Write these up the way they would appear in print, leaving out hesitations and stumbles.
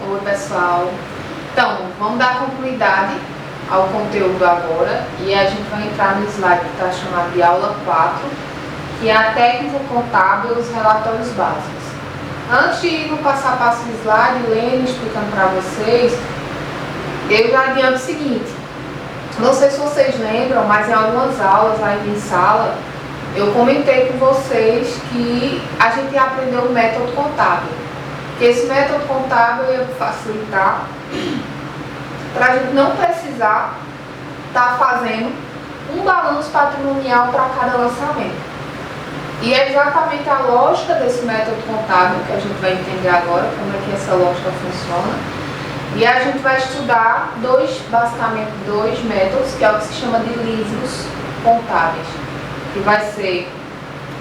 Oi pessoal, então vamos dar continuidade ao conteúdo agora e a gente vai entrar no slide que está chamado de aula 4, que é a técnica contábil e os relatórios básicos. Antes de ir no passo a passo do slide, lendo e explicando para vocês, eu já adianto o seguinte, não sei se vocês lembram, mas em algumas aulas ainda em sala, eu comentei com vocês que a gente ia aprender o método contábil. Que esse método contábil ia facilitar para a gente não precisar estar fazendo um balanço patrimonial para cada lançamento. E é exatamente a lógica desse método contábil que a gente vai entender agora, como é que essa lógica funciona. E a gente vai estudar basicamente dois métodos, que é o que se chama de livros contábeis, que vai ser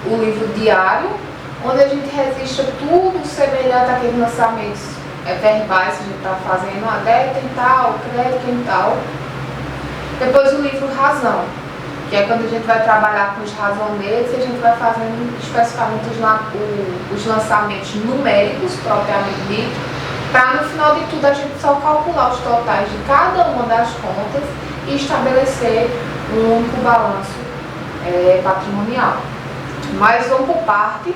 o livro diário, onde a gente registra tudo semelhante àqueles lançamentos verbais que a gente está fazendo, a débito em tal, crédito em tal. Depois o livro razão, que é quando a gente vai trabalhar com os razonetes e a gente vai fazendo especificamente os lançamentos numéricos, propriamente dito, para no final de tudo a gente só calcular os totais de cada uma das contas e estabelecer um único balanço patrimonial. Mas vamos por parte.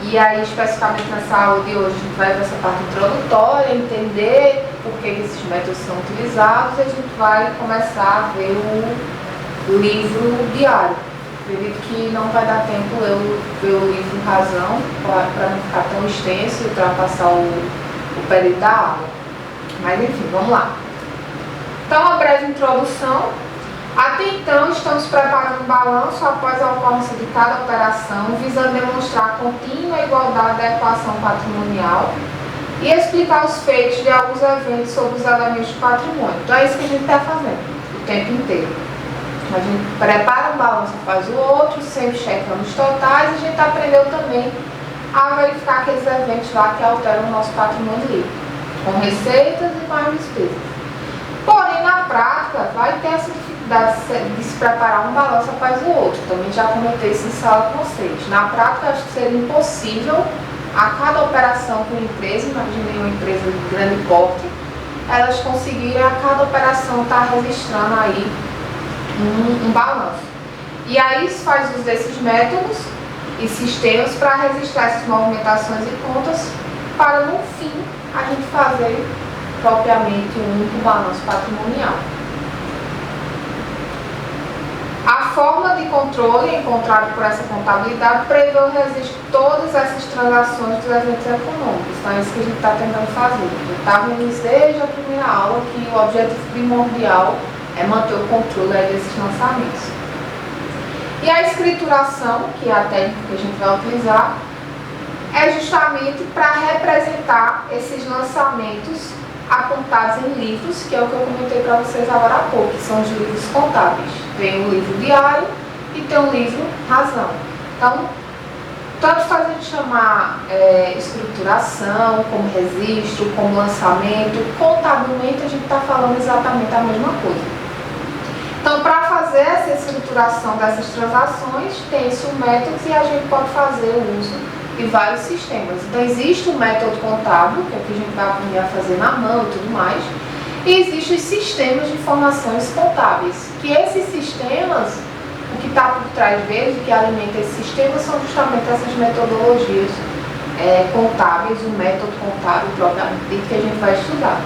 E aí, especificamente nessa aula de hoje, a gente vai ver essa parte introdutória, entender por que esses métodos são utilizados e a gente vai começar a ver o livro diário. Acredito que não vai dar tempo eu ver o livro razão, para não ficar tão extenso e ultrapassar o período da aula. Mas enfim, vamos lá. Então, uma breve introdução. Até então, estamos preparando um balanço após a ocorrência de cada operação, visando demonstrar a contínua igualdade da equação patrimonial e explicar os feitos de alguns eventos sobre os elementos do patrimônio. Então, é isso que a gente está fazendo o tempo inteiro. A gente prepara um balanço, faz o outro, sempre checando os totais, e a gente aprendeu também a verificar aqueles eventos lá que alteram o nosso patrimônio líquido, com receitas e com as despesas. Porém, na prática, vai ter essa dificuldade de se preparar um balanço após o outro. Também já comentei isso em sala com vocês. Na prática, acho que seria impossível a cada operação com uma empresa, imaginem uma empresa de grande porte, elas conseguirem a cada operação estar registrando aí um balanço. E aí se faz uso desses métodos e sistemas para registrar essas movimentações e contas para, no fim, a gente fazer propriamente um único balanço patrimonial. A forma de controle encontrada por essa contabilidade prevê o registro de todas essas transações dos eventos econômicos. Então é isso que a gente está tentando fazer. Eu estava no início desde a primeira aula que o objetivo primordial é manter o controle desses lançamentos. E a escrituração, que é a técnica que a gente vai utilizar, é justamente para representar esses lançamentos apontados em livros, que é o que eu comentei para vocês agora há pouco, que são os livros contábeis. Tem o livro diário e tem o livro razão. Então, tanto faz a gente chamar escrituração, como registro, como lançamento, contabilmente a gente está falando exatamente a mesma coisa. Então, para fazer essa escrituração dessas transações, tem-se um método e a gente pode fazer o uso de vários sistemas. Então, existe um método contábil, que é o que a gente vai aprender a fazer na mão e tudo mais, e existem os sistemas de informações contábeis, que esses sistemas, o que está por trás deles, o que alimenta esses sistemas, são justamente essas metodologias contábeis, o método contábil propriamente dito que a gente vai estudar.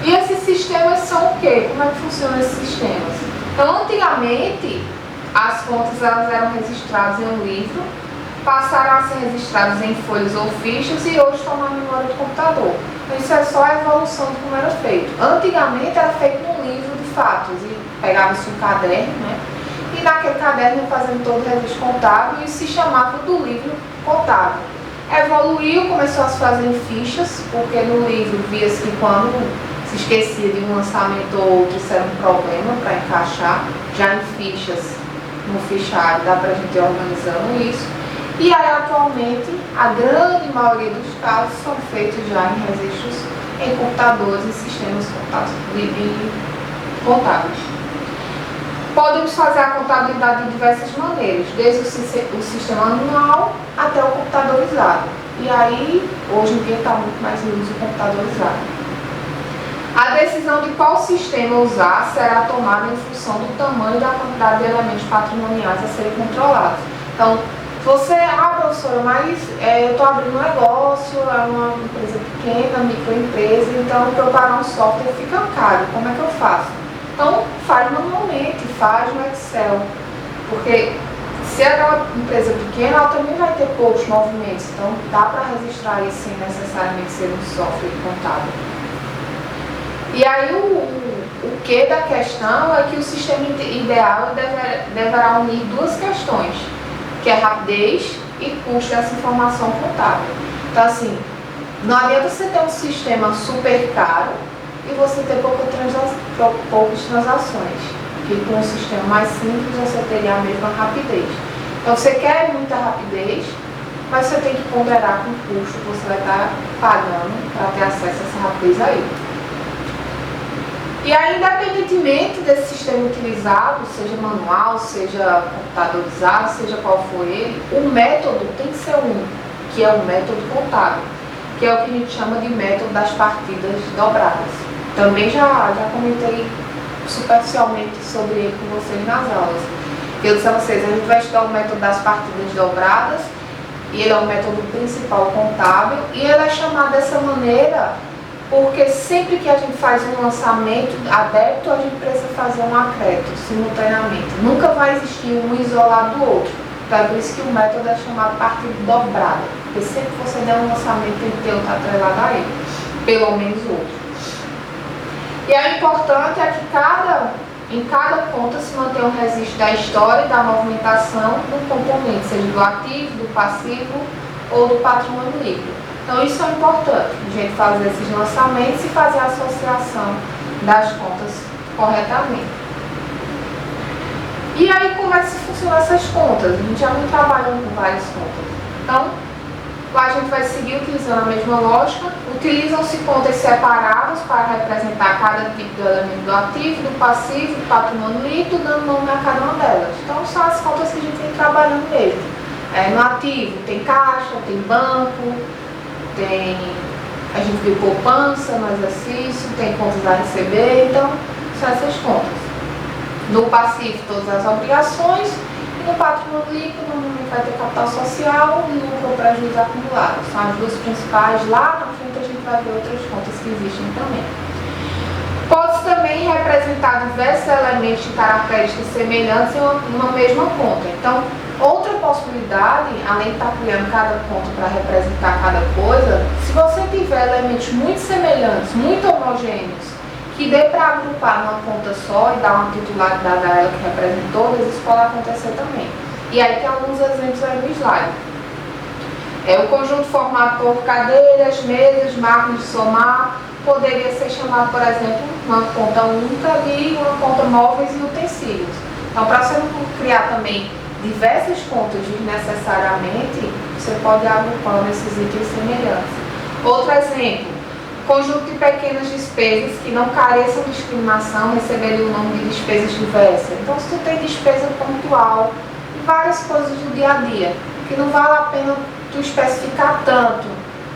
E esses sistemas são o quê? Como é que funcionam esses sistemas? Então, antigamente, as contas elas eram registradas em um livro, passaram a ser registradas em folhas ou fichas e hoje estão na memória do computador. Então, isso é só a evolução de como era feito. Antigamente era feito num livro de fatos e pegava-se um caderno, né? E naquele caderno ia fazendo todo o registro contábil e se chamava do livro contábil. Evoluiu, começou a se fazer em fichas, porque no livro via-se que quando se esquecia de um lançamento ou outro, isso era um problema para encaixar. Já em fichas, no fichário, dá para a gente ir organizando isso. E aí, atualmente, a grande maioria dos casos são feitos já em registros em computadores e sistemas contábeis. Podemos fazer a contabilidade de diversas maneiras, desde o sistema manual até o computadorizado. e aí hoje em dia está muito mais em uso computadorizado. A decisão de qual sistema usar será tomada em função do tamanho e da quantidade de elementos patrimoniais a serem controlados. Então, você, professora, mas eu estou abrindo um negócio, é uma empresa pequena, microempresa, então para eu pagar um software fica caro, como é que eu faço? Então, faz manualmente, faz no Excel, porque se é aquela empresa pequena, ela também vai ter poucos movimentos, então dá para registrar isso sem necessariamente ser um software contábil. E aí o que da questão é que o sistema ideal deverá unir duas questões, que é rapidez e custo dessa informação contábil. Então assim, não adianta você ter um sistema super caro e você ter poucas transações, porque com um sistema mais simples você teria a mesma rapidez. Então você quer muita rapidez, mas você tem que ponderar com o custo que você vai estar pagando para ter acesso a essa rapidez aí. E aí, independentemente desse sistema utilizado, seja manual, seja computadorizado, seja qual for ele, o método tem que ser um, que é o método contábil, que é o que a gente chama de método das partidas dobradas. Também já comentei superficialmente sobre ele com vocês nas aulas. Eu disse a vocês, a gente vai estudar o método das partidas dobradas, e ele é o método principal contábil, e ele é chamado dessa maneira porque sempre que a gente faz um lançamento a débito, a gente precisa fazer um a crédito simultaneamente. Nunca vai existir um isolado do outro. Então é por isso que o método é chamado partida dobrada. Porque sempre que você der um lançamento, tem que ter outro atrelado a ele. Pelo menos outro. E o importante é que em cada conta se mantém um registro da história e da movimentação do componente, seja do ativo, do passivo ou do patrimônio líquido. Então isso é importante, a gente fazer esses lançamentos e fazer a associação das contas corretamente. E aí como é que funcionam essas contas? A gente já vem trabalhando com várias contas. Então, lá a gente vai seguir utilizando a mesma lógica. Utilizam-se contas separadas para representar cada tipo de elemento do ativo, do passivo, do patrimônio líquido, dando nome a cada uma delas. Então são as contas que a gente vem trabalhando mesmo. No ativo tem caixa, tem banco, a gente viu poupança no exercício, tem contas a receber, então são essas contas. No passivo, todas as obrigações, e no patrimônio líquido, normalmente vai ter capital social e lucro ou prejuízo acumulado. São as duas principais. Lá na frente a gente vai ver outras contas que existem também. Pode-se também representar diversos elementos de características semelhantes em uma mesma conta. Então, outra possibilidade, além de estar criando cada conta para representar cada coisa, se você tiver elementos muito semelhantes, muito homogêneos, que dê para agrupar numa conta só e dar uma titularidade a ela que representa todas, isso pode acontecer também. E aí tem alguns exemplos aí no slide. O conjunto formado por cadeiras, mesas, máquinas de somar, poderia ser chamado, por exemplo, uma conta única e uma conta móveis e utensílios. Então, para você não criar também diversas contas desnecessariamente, você pode ir agrupando esses itens semelhantes. Outro exemplo, conjunto de pequenas despesas que não careçam de discriminação receberia o nome de despesas diversas. Então, se tu tem despesa pontual e várias coisas do dia a dia, que não vale a pena tu especificar tanto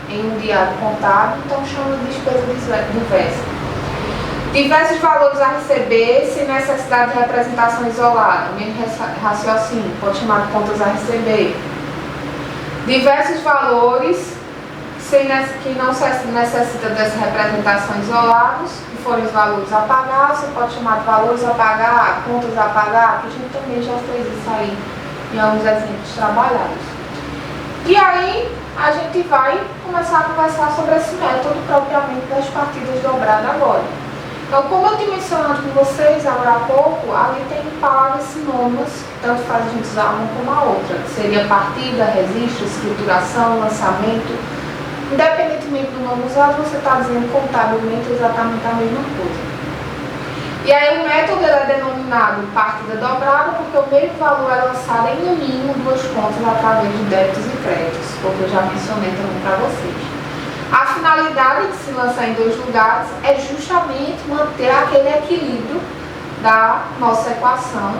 em um diário contábil, então chama de despesa diversa. Diversos valores a receber sem necessidade de representação isolada, mesmo raciocínio, pode chamar de contas a receber. Diversos valores que não necessitam dessa representação isolados, que forem os valores a pagar, você pode chamar de valores a pagar, contas a pagar, que a gente também já fez isso aí em alguns exemplos trabalhados. E aí a gente vai começar a conversar sobre esse método propriamente das partidas dobradas agora. Então, como eu tinha mencionado com vocês agora há pouco, ali tem palavras sinônimas, tanto faz a gente usar uma como a outra. Seria partida, registro, escrituração, lançamento. Independentemente do nome usado, você está dizendo contabilmente exatamente a mesma coisa. E aí o método é denominado partida dobrada porque o mesmo valor é lançado em no mínimo duas contas através de débitos e créditos, como eu já mencionei também para vocês. A finalidade de se lançar em dois lugares é justamente manter aquele equilíbrio da nossa equação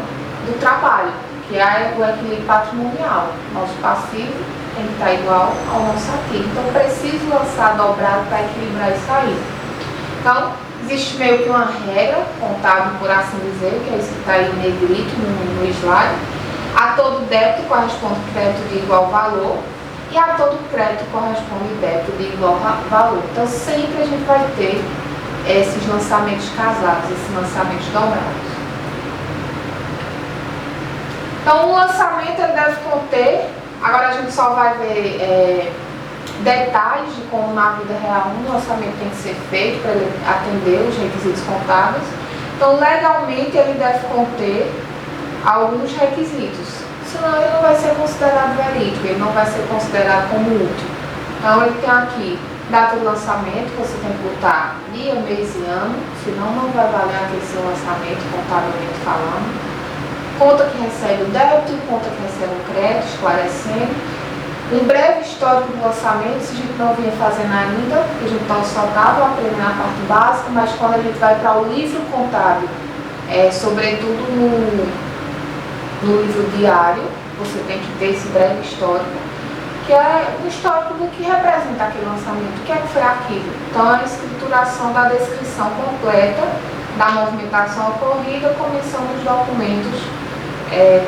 do trabalho, que é o equilíbrio patrimonial, nosso passivo tem que estar igual ao nosso artigo. Então, preciso lançar dobrado para equilibrar isso aí. Então, existe meio que uma regra contábil, por assim dizer, que é isso que está aí negrito no slide. A todo débito corresponde crédito de igual valor e a todo crédito corresponde débito de igual valor. Então, sempre a gente vai ter esses lançamentos casados, esses lançamentos dobrados. Então, o lançamento ele deve conter, agora a gente só vai ver detalhes de como na vida real um lançamento tem que ser feito para ele atender os requisitos contábeis. Então, legalmente ele deve conter alguns requisitos, senão ele não vai ser considerado verídico, ele não vai ser considerado como útil. Então, ele tem aqui data de lançamento, você tem que botar dia, mês e ano, senão não vai valer aquele seu lançamento contabilmente falando. Conta que recebe o débito e conta que recebe o crédito, esclarecendo. Um breve histórico do lançamento, se a gente não vinha fazendo ainda, a gente só estava aprendendo a parte básica, mas quando a gente vai para o livro contábil, sobretudo no livro diário, você tem que ter esse breve histórico, que é um histórico do que representa aquele lançamento, o que é que foi aquilo. Então, a escrituração da descrição completa da movimentação ocorrida, com menção dos documentos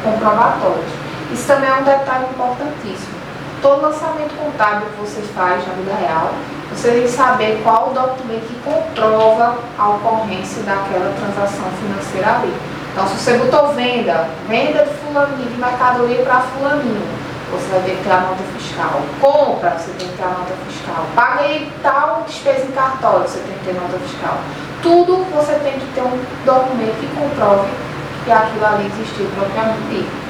comprobatórios. Isso também é um detalhe importantíssimo. Todo lançamento contábil que você faz na vida real, você tem que saber qual o documento que comprova a ocorrência daquela transação financeira ali. Então, se você botou venda de fulaninho, de mercadoria para fulaninho, você vai ter que ter a nota fiscal. Compra, você tem que ter a nota fiscal. Paguei tal despesa em cartório, você tem que ter nota fiscal. Tudo você tem que ter um documento que comprove que aquilo ali existiu propriamente dito.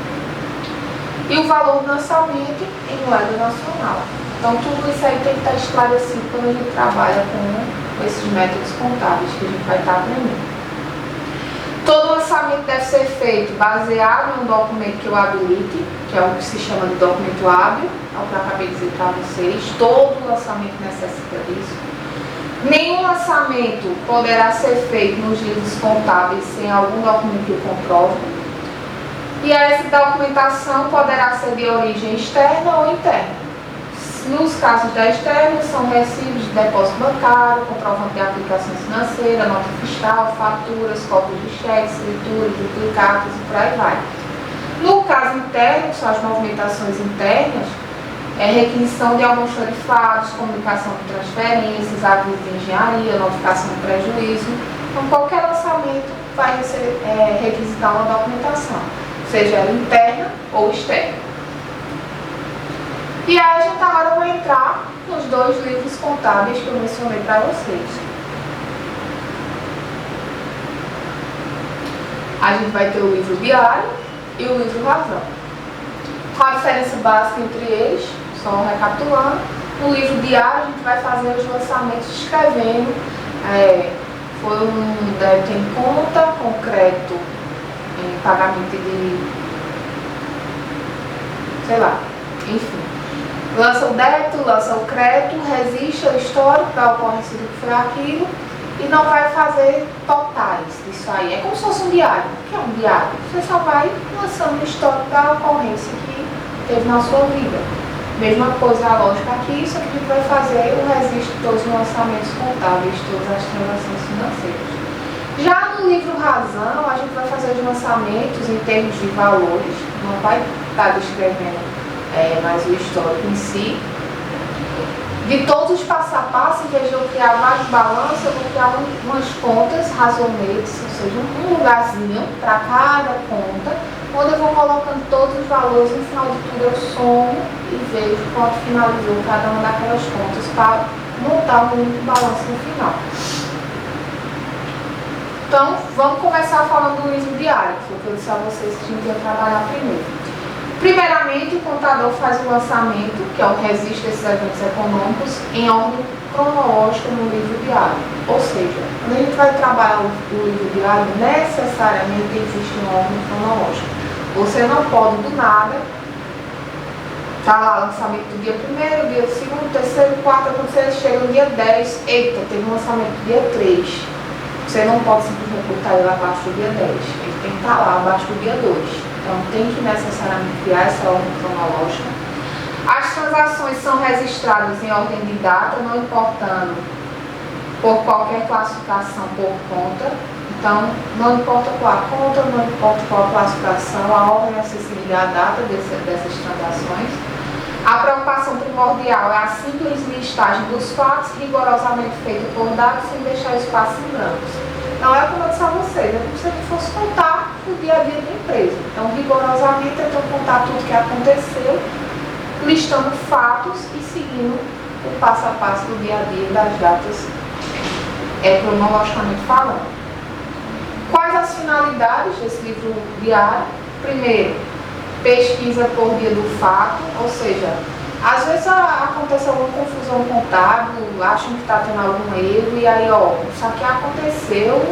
E o valor do lançamento em moeda nacional. Então, tudo isso aí tem que estar esclarecido quando a gente trabalha com esses métodos contábeis que a gente vai estar aprendendo. Todo lançamento deve ser feito baseado em um documento que eu habilite, que é o que se chama de documento hábil, é o que eu acabei de dizer para vocês. Todo lançamento necessita disso. Nenhum lançamento poderá ser feito nos livros contábeis sem algum documento que o comprove. E essa documentação poderá ser de origem externa ou interna. Nos casos da externa, são recibos de depósito bancário, comprovante de aplicação financeira, nota fiscal, faturas, cópias de cheques, escrituras, duplicados e por aí vai. No caso interno, que são as movimentações internas, requisição de almoxarifados, comunicação de transferências, aviso de engenharia, notificação de prejuízo. Então, qualquer lançamento vai requisitar uma documentação, seja ela interna ou externa. E aí a gente agora vai entrar nos dois livros contábeis que eu mencionei para vocês. A gente vai ter o livro diário e o livro razão. Qual a diferença básica entre eles? Só recapitulando. No livro diário a gente vai fazer os lançamentos escrevendo. Foi um débito em conta, concreto em pagamento de, sei lá, enfim. Lança o débito, lança o crédito, registra o histórico da ocorrência do que foi aquilo e não vai fazer totais disso aí. É como se fosse um diário. O que é um diário? Você só vai lançando o histórico da ocorrência que teve na sua vida. Mesma coisa a lógica aqui, só que a gente vai fazer o registro de todos os lançamentos contábeis, todas as transações financeiras. Já no livro Razão, a gente vai fazer os lançamentos em termos de valores, não vai estar descrevendo mais o histórico em si. De todos os passo a passo, em vez de eu criar vários balanços, eu vou criar umas contas razonetes, ou seja, um lugarzinho para cada conta, onde eu vou colocando todos os valores, no final de tudo eu somo e vejo quanto finalizou cada uma daquelas contas para montar um único balanço no final. Então, vamos começar falando do livro diário, que foi o que eu disse a vocês que a gente ia trabalhar primeiro. Primeiramente, o contador faz o lançamento, que é o registro desses eventos econômicos, em ordem cronológica no livro diário. Ou seja, quando a gente vai trabalhar o livro diário, necessariamente existe uma ordem cronológica. Você não pode, do nada, tá lá, lançamento do dia 1º, dia 2º, 3º, 4º, quando você chega no dia 10, eita, teve um lançamento do dia 3. Você não pode simplesmente botar ele abaixo do dia 10. Ele tem que estar lá abaixo do dia 2. Então, tem que necessariamente criar essa ordem cronológica. As transações são registradas em ordem de data, não importando por qualquer classificação por conta. Então, não importa qual a conta, não importa qual a classificação, a ordem e acessibilidade à data dessas transações. A preocupação primordial é a simples listagem dos fatos, rigorosamente feita por dados, sem deixar espaço em brancos. Então, é como eu disse a vocês, é como se a gente fosse contar o dia a dia da empresa. Então, rigorosamente, é então contar tudo o que aconteceu, listando fatos e seguindo o passo a passo do dia a dia das datas, cronologicamente falando. Quais as finalidades desse livro diário? Primeiro, pesquisa por dia do fato, ou seja, às vezes acontece alguma confusão contábil, acham que está tendo algum erro, e aí, isso aqui aconteceu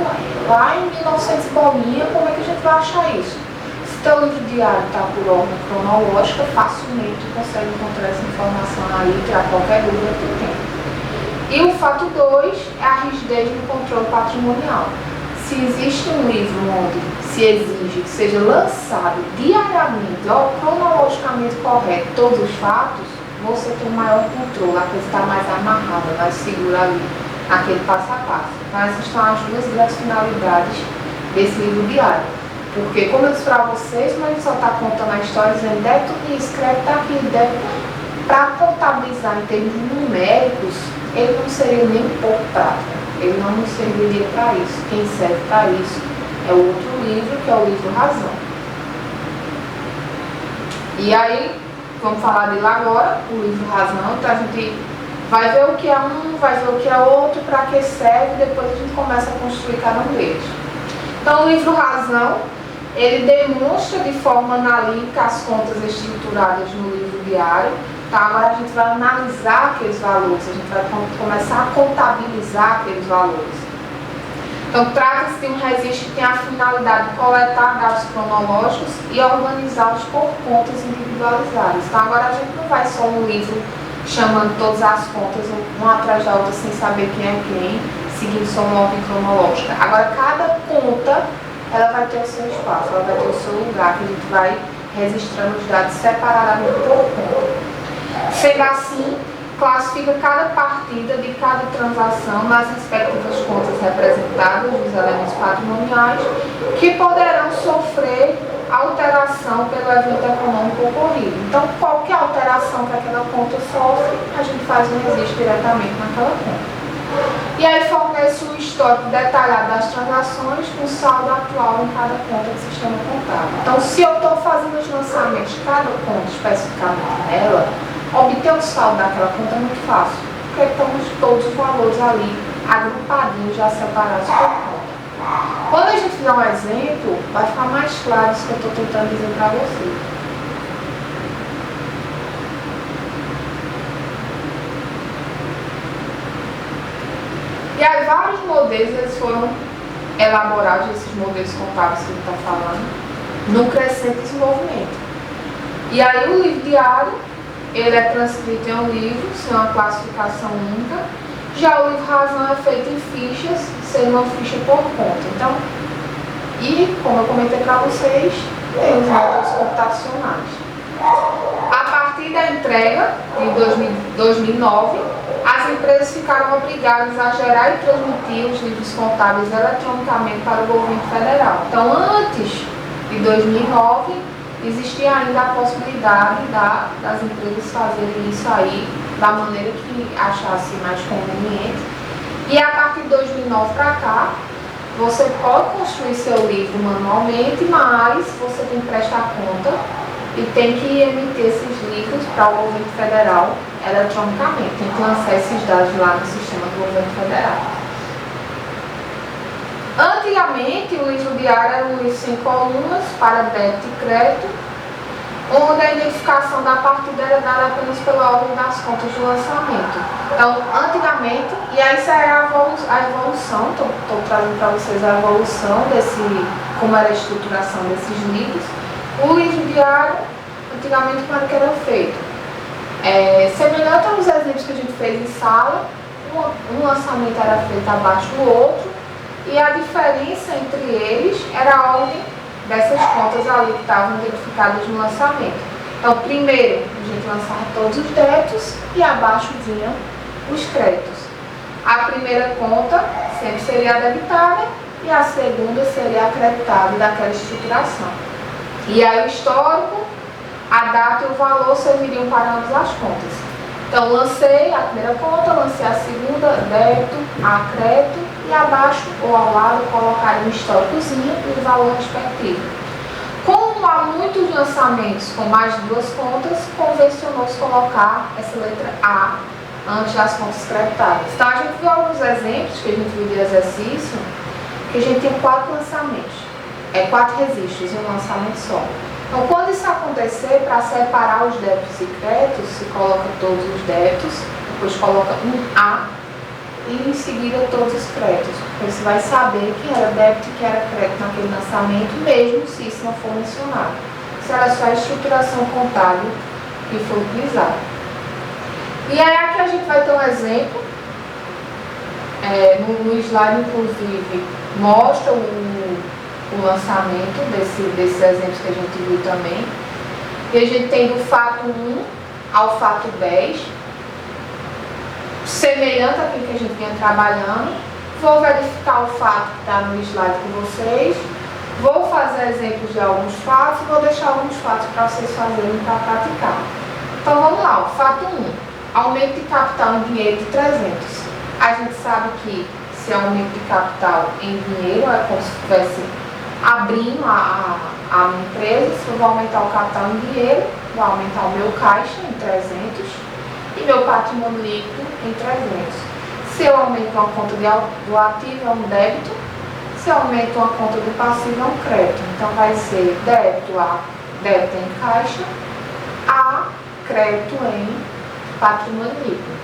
lá em 1900 bolinha, como é que a gente vai achar isso? Se teu livro diário está por ordem cronológica, facilmente tu consegue encontrar essa informação aí, tirar qualquer dúvida que tu tem. E o fato 2 é a rigidez no controle patrimonial. Se existe um livro onde se exige que seja lançado diariamente ou cronologicamente correto todos os fatos, você tem um maior controle, a coisa está mais amarrada, mais segura ali, aquele passo a passo. Então, essas são as duas grandes finalidades desse livro diário. Porque, como eu disse para vocês, mas a gente só está contando a história, dizendo débito nisso, crédito aqui, débito. Para contabilizar em termos numéricos, ele não seria nem um pouco prático. Ele não nos serviria para isso. Quem serve para isso é o outro livro, que é o livro Razão. E aí, vamos falar dele agora, o livro Razão. Então a gente vai ver o que é um, vai ver o que é outro, para que serve, e depois a gente começa a construir cada um deles. Então o livro Razão, ele demonstra de forma analítica as contas estruturadas no livro diário. Então, agora a gente vai analisar aqueles valores, a gente vai começar a contabilizar aqueles valores. Então, trata-se de um registro que tem a finalidade de coletar dados cronológicos e organizá-los por contas individualizadas. Então, agora a gente não vai só no livro chamando todas as contas, uma atrás da outra, sem saber quem é quem, seguindo só uma ordem cronológica. Agora, cada conta, ela vai ter o seu espaço, ela vai ter o seu lugar, que a gente vai registrando os dados separadamente por conta. Sendo assim, classifica cada partida de cada transação nas respectivas contas representadas dos elementos patrimoniais que poderão sofrer alteração pelo evento econômico ocorrido. Então, qualquer alteração que aquela conta sofre, a gente faz um registro diretamente naquela conta. E aí fornece um histórico detalhado das transações com saldo atual em cada conta do sistema contábil. Então, se eu estou fazendo os lançamentos de cada conta especificamente nela, obter o saldo daquela conta é muito fácil, porque estamos todos os valores ali agrupadinhos, já separados por conta. Quando a gente fizer um exemplo, vai ficar mais claro isso que eu estou tentando dizer para vocês. E aí vários modelos eles foram elaborados, esses modelos contábeis que ele está falando, no crescente desenvolvimento. E aí o livro diário, ele é transcrito em um livro, sem uma classificação única. Já o livro Razão é feito em fichas, sendo uma ficha por conta. Então, e como eu comentei para vocês, tem os métodos computacionais. A partir da entrega de 2009, as empresas ficaram obrigadas a gerar e transmitir os livros contábeis eletronicamente para o governo federal. Então, antes de 2009, existia ainda a possibilidade das empresas fazerem isso aí da maneira que achasse mais conveniente. E a partir de 2009 para cá, você pode construir seu livro manualmente, mas você tem que prestar conta e tem que emitir esses livros para o governo federal eletronicamente. Tem que lançar esses dados lá no sistema do governo federal. Antigamente, o livro diário era um livro sem colunas para débito e crédito, onde a identificação da partida era dada apenas pela ordem das contas de lançamento. Então, antigamente, e essa é a evolução, estou trazendo para vocês a evolução como era a estruturação desses livros. O livro diário, antigamente, como era que era feito? Semelhante aos exemplos que a gente fez em sala, um lançamento era feito abaixo do outro, e a diferença entre eles era a ordem dessas contas ali que estavam identificadas no lançamento. Então, primeiro, a gente lançava todos os débitos e abaixo vinham os créditos. A primeira conta sempre seria a debitada e a segunda seria a creditada daquela estruturação. E aí o histórico, a data e o valor serviriam para ambas as contas. Então, lancei a primeira conta, lancei a segunda, débito, a crédito, e abaixo ou ao lado colocaria um históricozinho e o valor respectivo. Como há muitos lançamentos com mais de duas contas, convencionou-se colocar essa letra A antes das contas creditadas. Então, a gente viu alguns exemplos que a gente viu de exercício, que a gente tem 4 lançamentos, 4 registros em um lançamento só. Então, quando isso acontecer, para separar os débitos e créditos, se coloca todos os débitos, depois coloca um A e em seguida todos os créditos. Porque você vai saber que era débito e que era crédito naquele lançamento, mesmo se isso não for mencionado. Isso era só a estruturação contábil que foi utilizada. E aí aqui a gente vai ter um exemplo, no slide inclusive mostra o lançamento desses exemplos que a gente viu também. E a gente tem do fato 1 ao fato 10, semelhante àquilo que a gente vinha trabalhando. Vou verificar o fato que está no slide com vocês, vou fazer exemplos de alguns fatos e vou deixar alguns fatos para vocês fazerem para praticar. Então vamos lá, o fato 1. Aumento de capital em dinheiro de 300. A gente sabe que se é aumento de capital em dinheiro, é como se estivesse abrindo a minha empresa. Se eu vou aumentar o capital em dinheiro, vou aumentar o meu caixa em 300 e meu patrimônio líquido em 300. Se eu aumento uma conta do ativo, é um débito. Se eu aumento uma conta do passivo, é um crédito. Então vai ser débito A, débito em caixa, A, crédito em patrimônio líquido.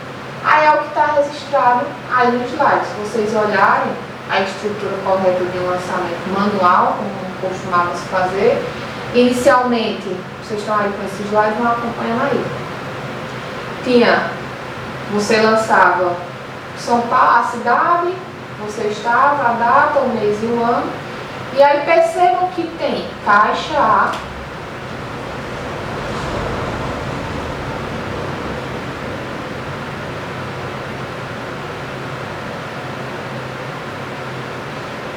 Aí é o que está registrado aí no slide. Se vocês olharem a estrutura correta de um lançamento manual, como costumava se fazer, inicialmente, vocês estão aí com esse slide, vão acompanhando aí. Você lançava São Paulo, a cidade, você estava, a data, o mês e o ano, e aí percebam que tem caixa A,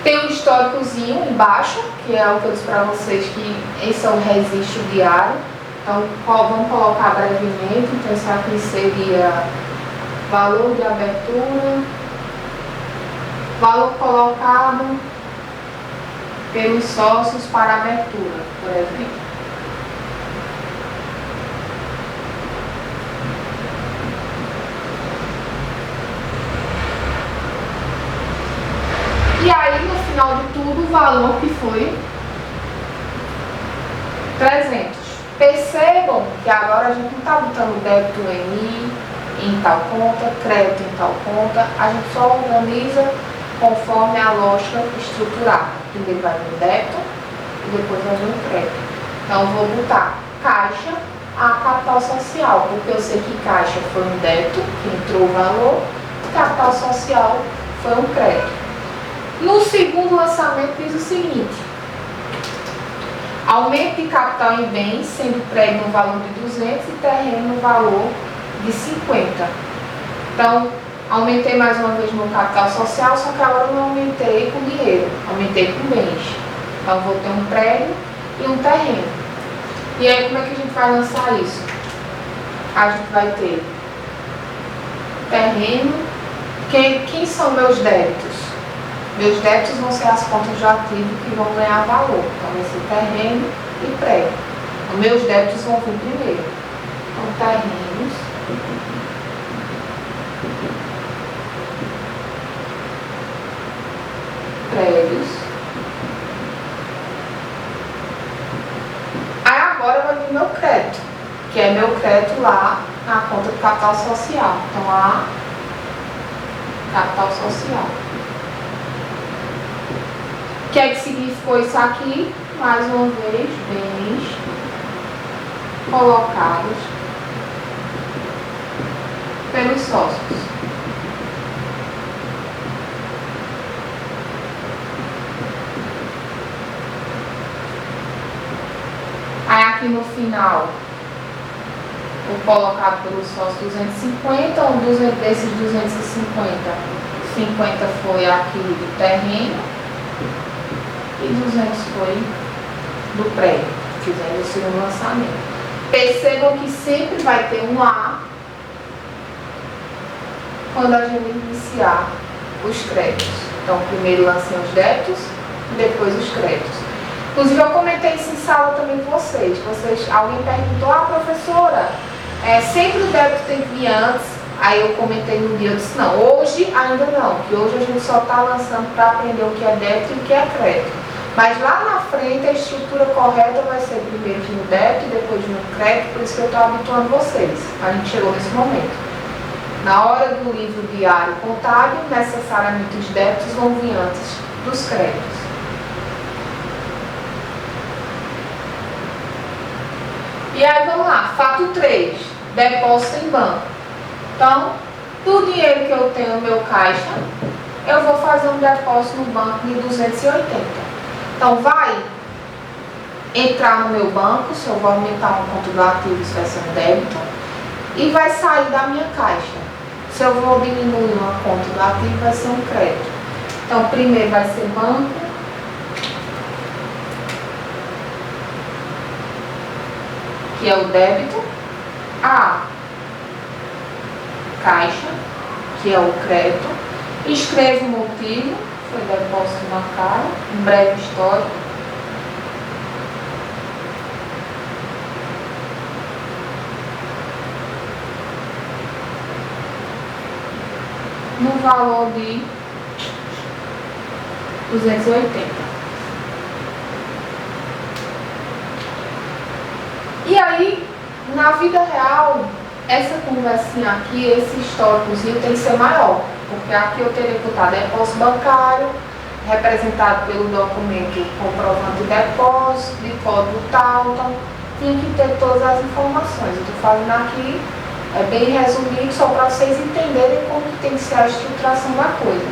tem um históricozinho embaixo, que é o que eu disse para vocês, que esse é o registro diário. Então, vamos colocar brevemente. Então, isso aqui seria valor de abertura, valor colocado pelos sócios para abertura, por exemplo. E aí, no final de tudo, o valor que foi 300. Percebam que agora a gente não está botando débito em tal conta, crédito em tal conta, a gente só organiza conforme a lógica estruturada. Primeiro vai vir o débito e depois vai vir o crédito. Então, eu vou botar caixa a capital social, porque eu sei que caixa foi um débito, que entrou o valor, e capital social foi um crédito. No segundo lançamento diz o seguinte: aumento de capital em bens, sendo prédio no valor de 200 e terreno no valor de 50. Então, aumentei mais uma vez meu capital social, só que agora eu não aumentei com dinheiro, aumentei com bens. Então, vou ter um prédio e um terreno. E aí, como é que a gente vai lançar isso? A gente vai ter terreno. Quem são meus débitos? Meus débitos vão ser as contas de ativo que vão ganhar valor. Então, vai ser terreno e prédio. Então, meus débitos vão vir primeiro. Então, terrenos, prédios. Aí agora vai vir meu crédito, que é meu crédito lá na conta do capital social. Então, a capital social. O que é que significou isso aqui? Mais uma vez, bens colocados pelos sócios. Aí aqui no final o colocado pelo sócio 250, desses 250, 50 foi aqui do terreno e 200 foi do prédio, fizemos o segundo lançamento. Percebam que sempre vai ter um A quando a gente iniciar os créditos. Então, primeiro lancei os débitos, depois os créditos. Inclusive, eu comentei isso em sala também com vocês. Alguém perguntou, professora, sempre o débito tem que vir antes. Aí eu comentei no dia, eu disse, não, hoje ainda não, que hoje a gente só está lançando para aprender o que é débito e o que é crédito. Mas lá na frente a estrutura correta vai ser primeiro vir no débito e depois vir no crédito, por isso que eu estou habituando vocês. A gente chegou nesse momento. Na hora do livro diário contábil, necessariamente os débitos vão vir antes dos créditos. E aí vamos lá, fato 3, depósito em banco. Então, do dinheiro que eu tenho no meu caixa, eu vou fazer um depósito no banco de 280. Então, vai entrar no meu banco, se eu vou aumentar uma conta do ativo, isso vai ser um débito, e vai sair da minha caixa. Se eu vou diminuir uma conta do ativo, vai ser um crédito. Então, primeiro vai ser banco, que é o débito, a caixa, que é o crédito, escrevo o motivo, foi depósito bancário, um breve histórico. No valor de 280. E aí, na vida real, essa conversinha aqui, esse históricozinho tem que ser maior. Porque aqui eu teria que botar depósito bancário, representado pelo documento comprovante de depósito, de código tal, então tinha que ter todas as informações. Eu estou fazendo aqui, é bem resumido, só para vocês entenderem como que tem que ser a estruturação da coisa.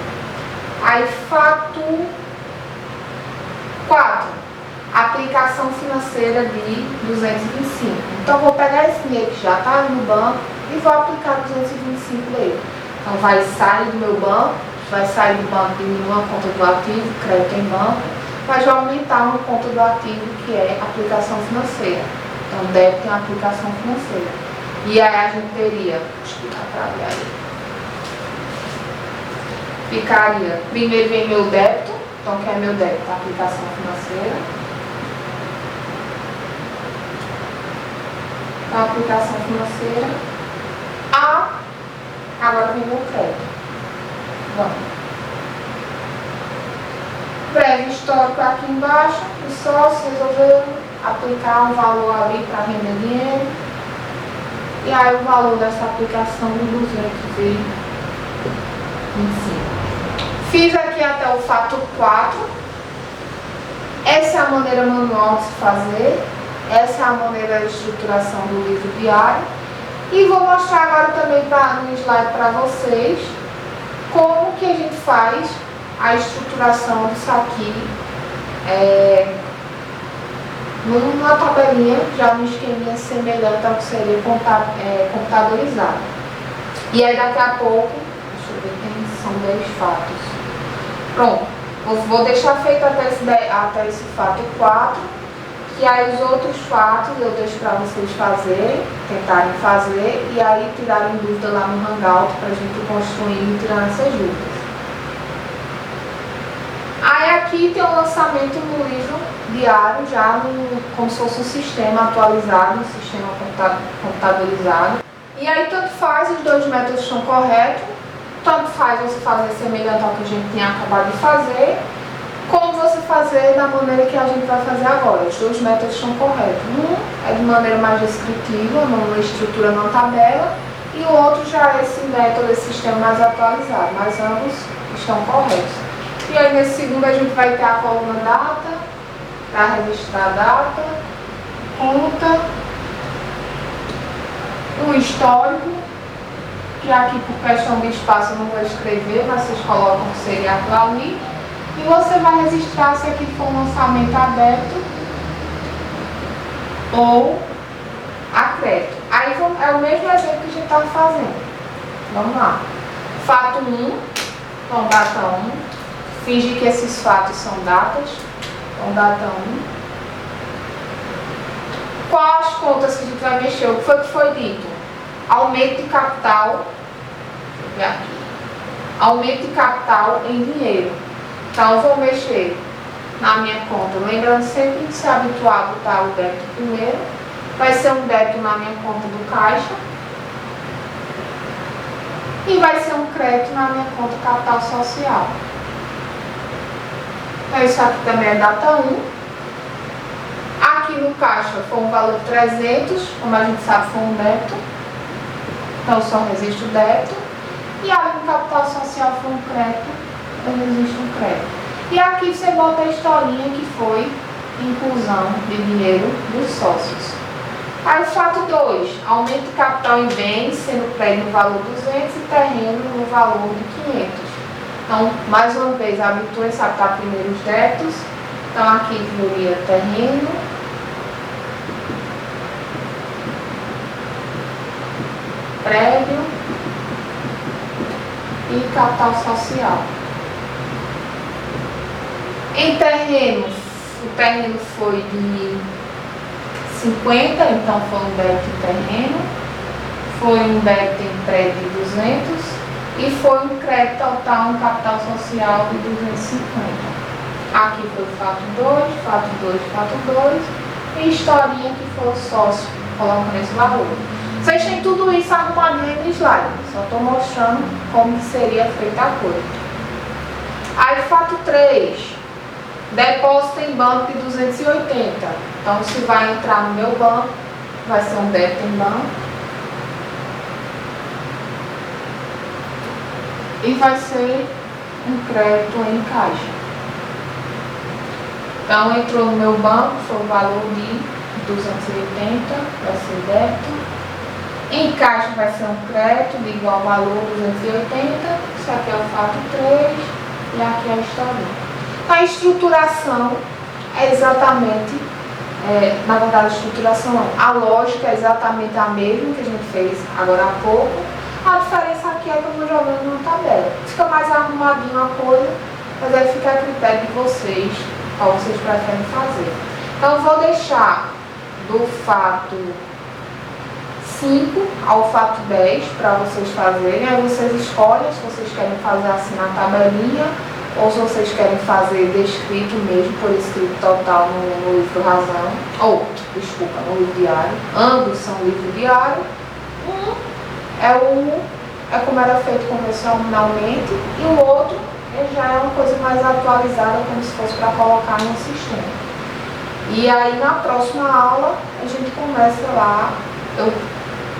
Aí, fato 4, aplicação financeira de 225. Então, vou pegar esse dinheiro que já está no banco e vou aplicar 225 nele. Então, vai sair do meu banco, vai sair do banco de uma conta do ativo, crédito em banco, mas vai aumentar uma conta do ativo que é aplicação financeira. Então, débito tem aplicação financeira. E aí a gente teria, deixa eu explicar para ver aí. Ficaria, primeiro vem meu débito, então que é meu débito, aplicação financeira. Então, aplicação financeira. Agora vem meu crédito. Vamos. Breve histórico aqui embaixo. O sócio resolveu aplicar um valor ali para render dinheiro. E aí o valor dessa aplicação de 225. Fiz aqui até o fato 4. Essa é a maneira manual de se fazer. Essa é a maneira de estruturação do livro diário. E vou mostrar agora também no slide para vocês como que a gente faz a estruturação disso aqui numa tabelinha, já no esqueminha semelhante ao que seria computadorizado. E aí daqui a pouco, deixa eu ver, são 10 fatos. Pronto, vou deixar feito até esse fato 4. E aí os outros fatos eu deixo para vocês fazerem, tentarem fazer e aí tirarem dúvida lá no Hangout para a gente construir e tirar essas dúvidas. Aí aqui tem o lançamento no livro diário, já como se fosse um sistema atualizado, um sistema computadorizado. E aí tanto faz, os dois métodos estão corretos, tanto faz você fazer semelhante ao que a gente tinha acabado de fazer, como você fazer da maneira que a gente vai fazer agora. Os dois métodos estão corretos. Um é de maneira mais descritiva, numa estrutura na tabela, e o outro já é esse método, esse sistema mais atualizado, mas ambos estão corretos. E aí nesse segundo a gente vai ter a coluna data, para registrar a data, conta, um histórico, que aqui por questão de espaço eu não vou escrever, mas vocês colocam que seria aquilo ali. E você vai registrar se aqui for um lançamento aberto ou a crédito. Aí é o mesmo exemplo que a gente estava fazendo. Vamos lá. Fato 1, então data 1. Fingir que esses fatos são datas. Então data 1. Quais as contas que a gente vai mexer? O que foi dito? Aumento de capital. Deixa eu ver aqui. Aumento de capital em dinheiro. Então eu vou mexer na minha conta. Lembrando sempre de se habituar a botar o débito primeiro. Vai ser um débito na minha conta do caixa. E vai ser um crédito na minha conta capital social. Então isso aqui também é data 1. Aqui no caixa foi um valor de 300, como a gente sabe foi um débito. Então só resiste o débito. E ali no capital social foi um crédito, então resiste um crédito. E aqui você bota a historinha que foi inclusão de dinheiro dos sócios. Aí o fato 2, aumento de capital em bens, sendo prédio no valor 200 e terreno no valor de 500. Então, mais uma vez, habitue-se a botar primeiro os débitos. Então, aqui viria terreno, prédio e capital social. Em terreno, o terreno foi de 50, então foi um débito em terreno, foi um débito em prédio de 200 e foi um crédito total em capital social de 250. Aqui foi o fato 2, fato 2, fato 2 e historinha que foi o sócio colocando esse valor. Vocês têm tudo isso arrumadinho no slide, só estou mostrando como seria feita a coisa. Aí fato 3, depósito em banco de 280. Então se vai entrar no meu banco, vai ser um débito em banco. E vai ser um crédito em caixa. Então entrou no meu banco, foi o valor de 280, vai ser débito. Em caixa vai ser um crédito de igual valor 280. Isso aqui é o fato 3 e aqui é a historinha. A estruturação é exatamente, na verdade a estruturação não, a lógica é exatamente a mesma que a gente fez agora há pouco. A diferença aqui é que eu vou jogando numa tabela. Fica mais arrumadinho a coisa, mas aí fica a critério de vocês, qual vocês preferem fazer. Então eu vou deixar do fato 5 ao fato 10 para vocês fazerem. Aí vocês escolhem se vocês querem fazer assim na tabelinha ou se vocês querem fazer descrito mesmo, por escrito total no livro Razão, ou, desculpa, no livro diário. Ambos são livro diário. É como era feito convencionalmente e o outro já é uma coisa mais atualizada, como se fosse para colocar no sistema. E aí na próxima aula a gente começa lá,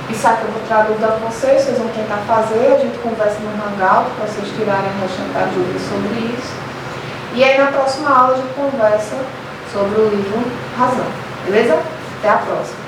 isso aqui eu vou traduzir para vocês vão tentar fazer, a gente conversa no Hangout para vocês tirarem a restante das dúvidas sobre isso. E aí na próxima aula a gente conversa sobre o livro Razão, beleza? Até a próxima!